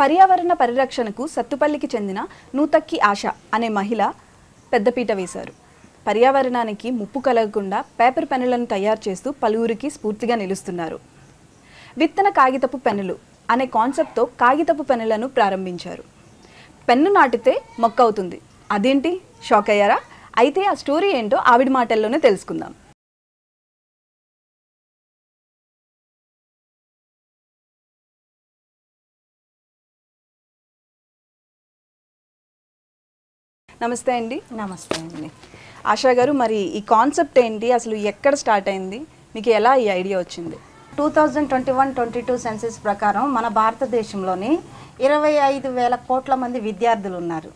పర్యావరణ పరిరక్షణకు సత్తుపల్లికి చెందిన నూతక్కి ఆశ అనే మహిళ పెద్దపీట వేశారు. పర్యావరణానికి ముప్పు కలగకుండా పేపర్ పెన్నులను తయారు చేస్తూ పలువురికి స్ఫూర్తిగా నిలుస్తున్నారు. విత్తన కాగితపు పెన్నులు అనే కాన్సెప్ట్తో కాగితపు పెన్నులను ప్రారంభించారు. పెన్ను నాటితే మొక్క అవుతుంది. అదేంటి, షాక్ అయ్యారా? అయితే ఆ స్టోరీ ఏంటో ఆవిడ మాటల్లోనే తెలుసుకుందాం. నమస్తే అండి. నమస్తే అండి. ఆశా గారు, మరి ఈ కాన్సెప్ట్ ఏంటి, అసలు ఎక్కడ స్టార్ట్ అయింది, మీకు ఎలా ఈ ఐడియా వచ్చింది? 2021-22 సెన్సస్ ప్రకారం మన భారతదేశంలోని 25,000 కోట్ల మంది విద్యార్థులు ఉన్నారు.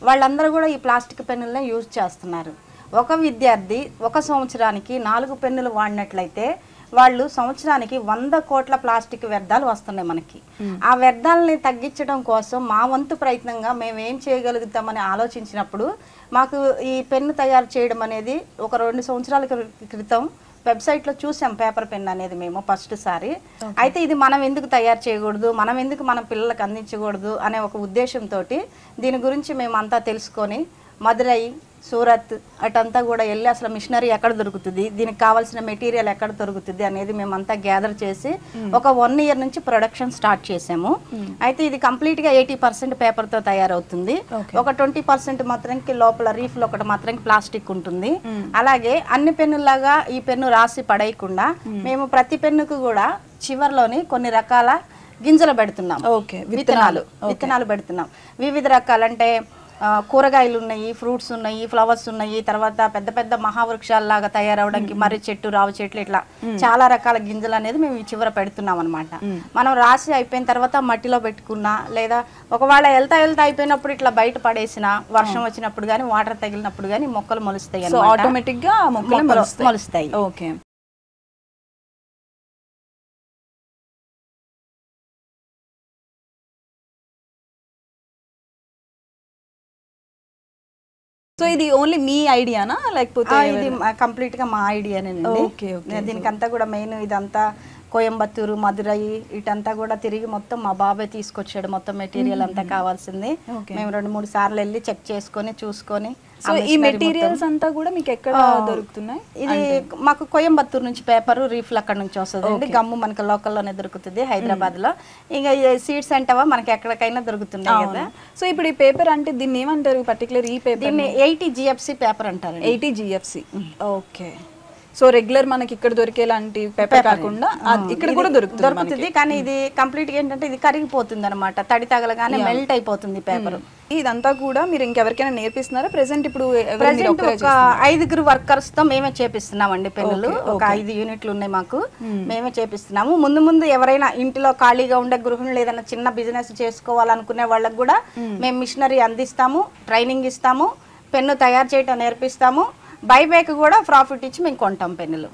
వాళ్ళందరూ కూడా ఈ ప్లాస్టిక్ పెన్నులనే యూజ్ చేస్తున్నారు. ఒక విద్యార్థి ఒక సంవత్సరానికి 4 పెన్నులు వాడినట్లయితే వాళ్ళు సంవత్సరానికి 100 కోట్ల ప్లాస్టిక్ వ్యర్థాలు వస్తున్నాయి మనకి. ఆ వ్యర్థాలని తగ్గించడం కోసం మా వంతు ప్రయత్నంగా మేము ఏం చేయగలుగుతామని ఆలోచించినప్పుడు మాకు ఈ పెన్ను తయారు చేయడం అనేది ఒక 2 సంవత్సరాల క్రితం వెబ్సైట్లో చూసాం. పేపర్ పెన్ అనేది మేము ఫస్ట్ సారి. అయితే ఇది మనం ఎందుకు తయారు చేయకూడదు, మనం ఎందుకు మన పిల్లలకు అందించకూడదు అనే ఒక ఉద్దేశంతో దీని గురించి మేము అంతా తెలుసుకొని మదురై, సూరత్ అటంతా కూడా వెళ్ళి అసలు మిషనరీ ఎక్కడ దొరుకుతుంది, దీనికి కావాల్సిన మెటీరియల్ ఎక్కడ దొరుకుతుంది అనేది మేమంతా గ్యాదర్ చేసి ఒక 1 ఇయర్ నుంచి ప్రొడక్షన్ స్టార్ట్ చేసాము. అయితే ఇది కంప్లీట్గా 80% పేపర్తో తయారవుతుంది. ఒక 20% మాత్రానికి లోపల రీఫ్లో ఒకటి మాత్రానికి ప్లాస్టిక్ ఉంటుంది. అలాగే అన్ని పెన్నులాగా ఈ పెన్ను రాసి పడేయకుండా మేము ప్రతి పెన్నుకు కూడా చివర్లోని కొన్ని రకాల గింజలు పెడుతున్నాం. విత్తనాలు పెడుతున్నాం. వివిధ రకాలంటే కూరగాయలు ఉన్నాయి, ఫ్రూట్స్ ఉన్నాయి, ఫ్లవర్స్ ఉన్నాయి, తర్వాత పెద్ద పెద్ద మహావృక్షాలలాగా తయారవడానికి మర్రి చెట్టు, రావి చెట్లు, ఇట్లా చాలా రకాల గింజలు అనేది మేము ఈ చివర పెడుతున్నాం అనమాట. మనం రాసి అయిపోయిన తర్వాత మట్టిలో పెట్టుకున్నా, లేదా ఒకవేళ వెళ్తా అయిపోయినప్పుడు ఇట్లా బయట పడేసిన వర్షం వచ్చినప్పుడు కానీ వాటర్ తగిలినప్పుడు కానీ మొక్కలు మొలుస్తాయి, ఆటోమేటిక్ గా మొలుస్తాయి. ఓకే. సో ఇది ఓన్లీ మీ ఐడియానా, లేకపోతే ఇది కంప్లీట్ గా మా ఐడియానేనండి. దీనికంతా కూడా మెయిన్ ఇదంతా కోయంబత్తూరు, మదురై ఇటంతా కూడా తిరిగి మొత్తం మా బాబాయ్ తీసుకొచ్చాడు. మొత్తం మెటీరియల్ అంతా కావాల్సింది మేము 2-3 సార్లు వెళ్ళి చెక్ చేసుకొని చూసుకొని. సో ఈ మెటీరియల్స్ అంతా కూడా మీకు ఎక్కడ దొరుకుతున్నాయి? ఇది మాకు కోయంబత్తూరు నుంచి పేపర్, రీఫ్లు అక్కడ నుంచి వస్తుంది. గమ్ము మనకు లోకల్లోనే దొరుకుతుంది హైదరాబాద్ లో. ఇంకా సీడ్స్ అంటావా మనకి ఎక్కడికైనా దొరుకుతున్నాయి కదా. సో ఇప్పుడు ఈ పేపర్ అంటే దీన్ని ఏమంటారు పర్టికులర్? ఈ పేపర్ దీన్ని 80 GFC పేపర్ అంటారు. 80 GFC. ఓకే. సో రెగ్యులర్ మనకి ఇక్కడ దొరికేలాంటి పేపర్ కాకుండా ఇక్కడ కూడా దొరుకుతుంది. కానీ ఇది కంప్లీట్ గా ఏంటంటే ఇది కరిగిపోతుంది అనమాట. తడి తగలగానే మెల్ట్ అయిపోతుంది పేపర్. ఇదంతా కూడా మీరు ఇంకెవరికైనా నేర్పిస్తున్నారా? ప్రెసెంట్ ఇప్పుడు ఒక 5 వర్కర్స్ తో మేమే చేపిస్తున్నామండి పెన్నులు. ఒక 5 యూనిట్లు ఉన్నాయి మాకు, మేమే చేపిస్తున్నాము. ముందు ఎవరైనా ఇంటిలో ఖాళీగా ఉండే గృహిణులు ఏదైనా చిన్న బిజినెస్ చేసుకోవాలనుకునే వాళ్ళకి కూడా మేము మిషనరీ అందిస్తాము, ట్రైనింగ్ ఇస్తాము, పెన్ను తయారు చేయటం నేర్పిస్తాము. బైబ్యాక్ కూడా ప్రాఫిట్ ఇచ్చి మేము కొంటాం పెన్నులు.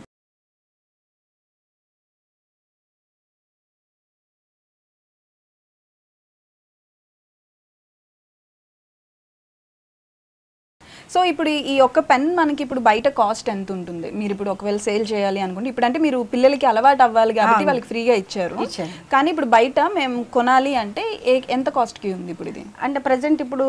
సో ఇప్పుడు ఈ ఒక్క పెన్ మనకి ఇప్పుడు బయట కాస్ట్ ఎంత ఉంటుంది? మీరు ఇప్పుడు ఒకవేళ సేల్ చేయాలి అనుకుంటే, ఇప్పుడు అంటే మీరు పిల్లలకి అలవాటు అవ్వాలి కాబట్టి వాళ్ళకి ఫ్రీగా ఇచ్చారు, కానీ ఇప్పుడు బయట మేము కొనాలి అంటే ఎంత కాస్ట్ కి ఉంది ఇప్పుడు ఇది? అంటే ప్రెసెంట్ ఇప్పుడు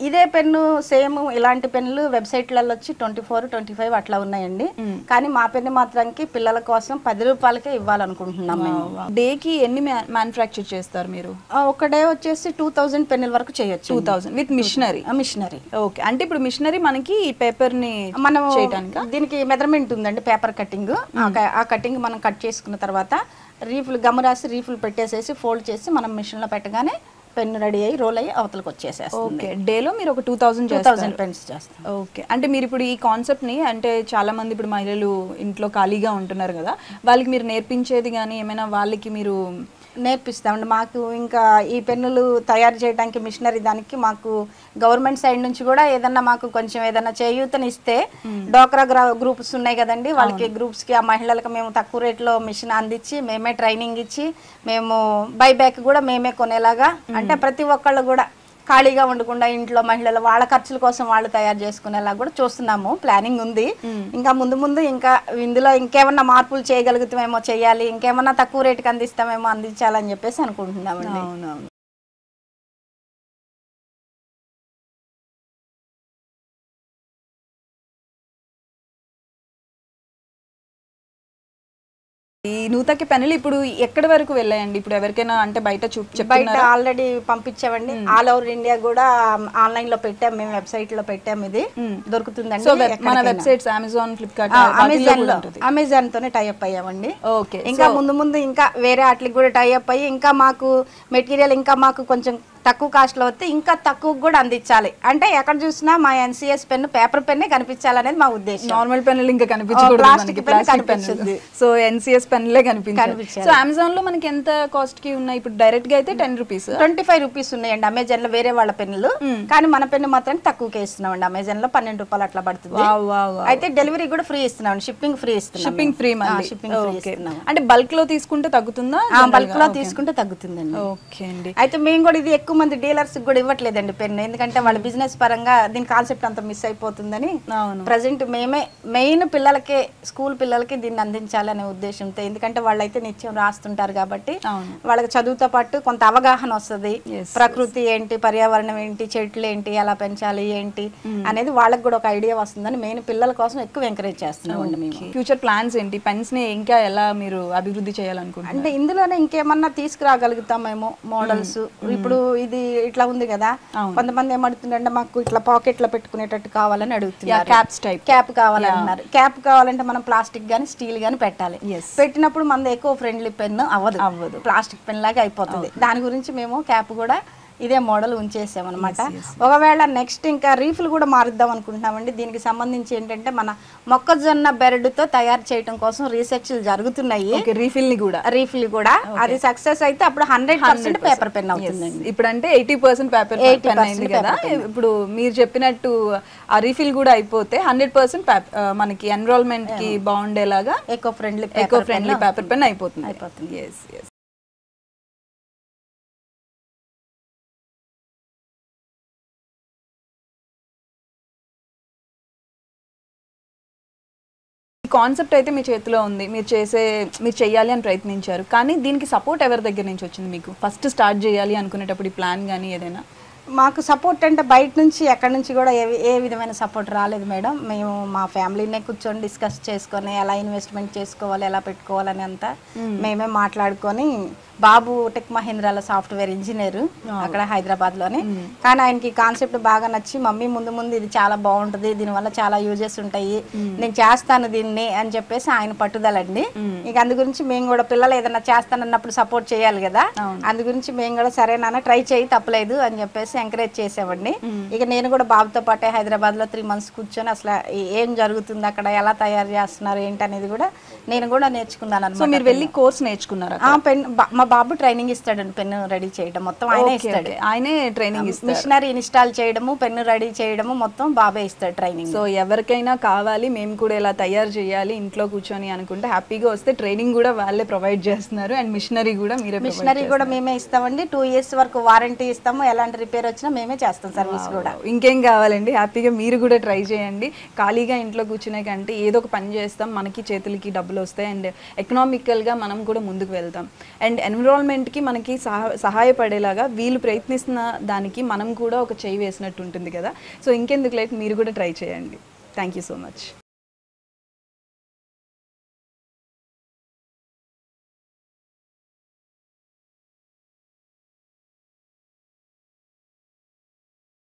ఇదే పెన్ను సేమ్ ఇలాంటి పెన్నులు వెబ్సైట్లలో వచ్చి 24-25 అట్లా ఉన్నాయండి. కానీ మా పెన్ను మాత్రానికి పిల్లల కోసం 10 రూపాయలకే ఇవ్వాలనుకుంటున్నాం. డేకి ఎన్ని మ్యానుఫ్యాక్చర్ చేస్తారు మీరు? ఒక డే వచ్చేసి 2000 పెన్నుల వరకు చేయొచ్చు. 2000 విత్ మిషనరీ? ఓకే. అంటే ఇప్పుడు మిషనరీ మనకి ఈ పేపర్ ని మనం చేయడానికి దీనికి మెజర్మెంట్ ఉందండి. పేపర్ కటింగ్, ఆ కటింగ్ మనం కట్ చేసుకున్న తర్వాత రీఫ్లు గమ్ రాసి రీఫ్లు పెట్టేసేసి ఫోల్డ్ చేసి మనం మిషన్ లో పెట్టగానే పెన్ను రెడీ అయ్యి రోల్ అయ్యి అవతలకు వచ్చేసేస్తుంది. ఓకే. డేలో మీరు ఒక 2000 పెన్స్ చేస్తాం. ఓకే. అంటే మీరు ఇప్పుడు ఈ కాన్సెప్ట్ ని, అంటే చాలా మంది ఇప్పుడు మహిళలు ఇంట్లో ఖాళీగా ఉంటున్నారు కదా, వాళ్ళకి మీరు నేర్పించేది కానీ ఏమైనా వాళ్ళకి మీరు నేర్పిస్తామండి. మాకు ఇంకా ఈ పెన్నులు తయారు చేయడానికి మిషనరీ దానికి మాకు గవర్నమెంట్ సైడ్ నుంచి కూడా ఏదన్నా మాకు కొంచెం ఏదన్నా చేయూతనిస్తే, డోక్రా గ్రూప్స్ ఉన్నాయి కదండి, వాళ్ళకి గ్రూప్స్కి ఆ మహిళలకు మేము తక్కువ రేట్లో మిషన్ అందించి మేమే ట్రైనింగ్ ఇచ్చి మేము బైబ్యాక్ కూడా మేమే కొనేలాగా, అంటే ప్రతి ఒక్కళ్ళు కూడా ఖాళీగా ఉండకుండా ఇంట్లో మహిళలు వాళ్ళ ఖర్చుల కోసం వాళ్ళు తయారు చేసుకునేలా కూడా చూస్తున్నాము. ప్లానింగ్ ఉంది. ఇంకా ముందు ఇంకా ఇందులో ఇంకేమన్నా మార్పులు చేయగలుగుతామేమో, చేయాలి, ఇంకేమన్నా తక్కువ రేటుకి అందిస్తామేమో, అందించాలని చెప్పేసి అనుకుంటున్నామండి. ఈ నూతకి పెన్నులు ఇప్పుడు ఎక్కడి వరకు వెళ్ళాయండి? ఇప్పుడు ఎవరికైనా అంటే బయట బయట ఆల్రెడీ పంపించామండి. ఆల్ ఓవర్ ఇండియా కూడా ఆన్లైన్ లో పెట్టాం, మేము వెబ్సైట్ లో పెట్టాం. ఇది దొరుకుతుందండి. మన వెబ్సైట్స్ అమెజాన్, ఫ్లిప్కార్ట్, అమెజాన్ తోనే టైఅప్ అయ్యామండి. ఓకే. ఇంకా ముందు ఇంకా వేరే వాటికి కూడా టైఅప్ అయ్యి ఇంకా మాకు మెటీరియల్ ఇంకా మాకు కొంచెం తక్కువ కాస్ట్ లో వస్తే ఇంకా తక్కువ కూడా అందించాలి. అంటే ఎక్కడ చూసినా మా ఎన్సిఎస్ పెన్ పేపర్ పెన్నే కనిపించాలనేది మా ఉద్దేశం. నార్మల్ పెన్నులు ఇంకా కనిపించకూడదు, ప్లాస్టిక్ పెన్ కనిపిస్తుంది. సో ఎన్సిఎస్ పెన్నులే కనిపించాలి. సో అమెజాన్ లో మనకి ఎంత కాస్ట్ కి ఉన్నాయి ఇప్పుడు? డైరెక్ట్ గా అయితే 10 రూపీస్, 25 రూపీస్ ఉన్నాయండి అమెజాన్ లో వేరే వాళ్ళ పెన్నులు. కానీ మన పెన్ను మాత్రం తక్కువకే ఇస్తున్నామండి. అమెజాన్ లో 12 రూపాయలు అట్లా పడుతుంది. అయితే డెలివరీ కూడా ఫ్రీ ఇస్తున్నాం, షిప్పింగ్ ఫ్రీ ఇస్తున్నాం. షిప్పింగ్ ఫ్రీ ఇస్తున్నాం. అంటే బల్క్ లో తీసుకుంటే తగ్గుతుందా? బల్క్ లో తీసుకుంటే తగ్గుతుందండి. ఓకే అండి. అయితే మేము కూడా ఇది ఎక్కువ మంది డీలర్స్ కూడా ఇవ్వట్లేదండి పెన్ను, ఎందుకంటే వాళ్ళ బిజినెస్ పరంగా దీని కాన్సెప్ట్ అంత మిస్ అయిపోతుందని ప్రజెంట్ మేమే మెయిన్ పిల్లలకే, స్కూల్ పిల్లలకి దీన్ని అందించాలి అనే ఉద్దేశంతో. ఎందుకంటే వాళ్ళైతే నిత్యం రాస్తుంటారు కాబట్టి వాళ్ళకి చదువుతో పాటు కొంత అవగాహన వస్తుంది. ప్రకృతి ఏంటి, పర్యావరణం ఏంటి, చెట్లు ఏంటి, ఎలా పెంచాలి ఏంటి అనేది వాళ్ళకి కూడా ఒక ఐడియా వస్తుందని మెయిన్ పిల్లల కోసం ఎక్కువ ఎంకరేజ్ చేస్తున్నాం అండి మేము. ఫ్యూచర్ ప్లాన్స్ ఏంటి? పెన్స్ ని ఇంకా ఎలా మీరు అభివృద్ధి చేయాలనుకుంటున్నారు? అంటే ఇందులోనే ఇంకేమన్నా తీసుకురాగలుగుతామేమో మోడల్స్. ఇప్పుడు ఇది ఇట్లా ఉంది కదా, కొంతమంది ఏమడుతుందంటే మాకు ఇట్లా పాకెట్ లో పెట్టుకునేటట్టు కావాలని అడుగుతున్నారు. క్యాప్ కావాలంటున్నారు. క్యాప్ కావాలంటే మనం ప్లాస్టిక్ గానీ స్టీల్ గానీ పెట్టాలి. పెట్టినప్పుడు మన ఎకో ఫ్రెండ్లీ పెన్ అవ్వదు, ప్లాస్టిక్ పెన్ లాగా అయిపోతుంది. దాని గురించి మేము క్యాప్ కూడా ఇదే మోడల్ ఉంచేసామన్నమాట. ఒకవేళ నెక్స్ట్ ఇంకా రీఫిల్ కూడా మారుద్దాం అనుకుంటున్నామండి. దీనికి సంబంధించి ఏంటంటే మన మొక్కజొన్న బెరడుతో తయారు చేయడం కోసం రీసెర్చ్లు జరుగుతున్నాయి. రీఫిల్ కూడా అది సక్సెస్ అయితే అప్పుడు 100% పేపర్ పెన్ అవుతుందండి. ఇప్పుడు అంటే 80% పేపర్ పెన్ అయింది కదా. ఇప్పుడు మీరు చెప్పినట్టు ఆ రీఫిల్ కూడా అయిపోతే 100% మనకి ఎన్విరాన్మెంట్ కి బాగుండేలాగా ఎకో ఫ్రెండ్లీ పేపర్ పెన్ అయిపోతుంది. కాన్సెప్ట్ అయితే మీ చేతిలో ఉంది, మీరు చేయాలి అని ప్రయత్నించారు. కానీ దీనికి సపోర్ట్ ఎవరి దగ్గర నుంచి వచ్చింది మీకు? ఫస్ట్ స్టార్ట్ చేయాలి అనుకునేటప్పుడు ఈ ప్లాన్ కానీ ఏదైనా? మాకు సపోర్ట్ అంటే బయట నుంచి ఎక్కడి నుంచి కూడా ఏ విధమైన సపోర్ట్ రాలేదు మేడం. మేము మా ఫ్యామిలీనే కూర్చొని డిస్కస్ చేసుకొని ఎలా ఇన్వెస్ట్మెంట్ చేసుకోవాలి, ఎలా పెట్టుకోవాలని అంతా మేమే మాట్లాడుకొని, బాబు టెక్ మహీంద్రాలో సాఫ్ట్వేర్ ఇంజనీర్ అక్కడ హైదరాబాద్ లోనే. కానీ ఆయనకి కాన్సెప్ట్ బాగా నచ్చి మమ్మీ ముందు ఇది చాలా బాగుంటుంది, దీనివల్ల చాలా యూజెస్ ఉంటాయి, నేను చేస్తాను దీన్ని అని చెప్పేసి ఆయన పట్టుదలండి. ఇక అందు గురించి మేము కూడా పిల్లలు ఏదైనా చేస్తానన్నప్పుడు సపోర్ట్ చేయాలి కదా, అందు గురించి మేము కూడా సరే నాన్న ట్రై చేయి తప్పలేదు అని చెప్పేసి ఎంకరేజ్ చేసామండి. ఇక నేను కూడా బాబుతో పాటే హైదరాబాద్ లో 3 months కూర్చొని అసలు ఏం జరుగుతుంది అక్కడ, ఎలా తయారు చేస్తున్నారు ఏంటనేది కూడా నేను కూడా నేర్చుకున్నాను అనమాట. మీరు వెళ్ళి కోర్స్ నేర్చుకున్నారా? మా బాబు ట్రైనింగ్ ఇస్తాడండి, పెన్ను రెడీ చేయడం మొత్తం ఆయనే ఇస్తాడు. ఆయనే ట్రైనింగ్ ఇస్తాడు. మిషనరీ ఇన్స్టాల్ చేయడము, పెన్ను రెడీ చేయడము మొత్తం బాబే ఇస్తాడు ట్రైనింగ్. సో ఎవరికైనా కావాలి మేము కూడా ఇలా తయారు చేయాలి ఇంట్లో కూర్చొని అనుకుంటే హ్యాపీగా వస్తే ట్రైనింగ్ కూడా వాళ్ళే ప్రొవైడ్ చేస్తున్నారు. అండ్ మిషనరీ కూడా మేమే ఇస్తామండి. 2 years వరకు వారంటీ ఇస్తాము. ఎలాంటి రిపేర్ వచ్చినా మేమే చేస్తాం సర్వీస్ కూడా. ఇంకేం కావాలండి, హ్యాపీగా మీరు కూడా ట్రై చేయండి. ఖాళీగా ఇంట్లో కూర్చునే కంటే ఏదో ఒక పని చేస్తాం, మనకి చేతులకి డబ్బులు వస్తాయి అండ్ ఎకనామికల్గా మనం కూడా ముందుకు వెళ్తాం. అండ్ ఎన్విరాన్మెంట్కి మనకి సహాయపడేలాగా వీళ్ళు ప్రయత్నిస్తున్న దానికి మనం కూడా ఒక చేయి వేసినట్టు ఉంటుంది కదా. సో ఇంకెందుకు లేట్, మీరు కూడా ట్రై చేయండి. Thank you so much.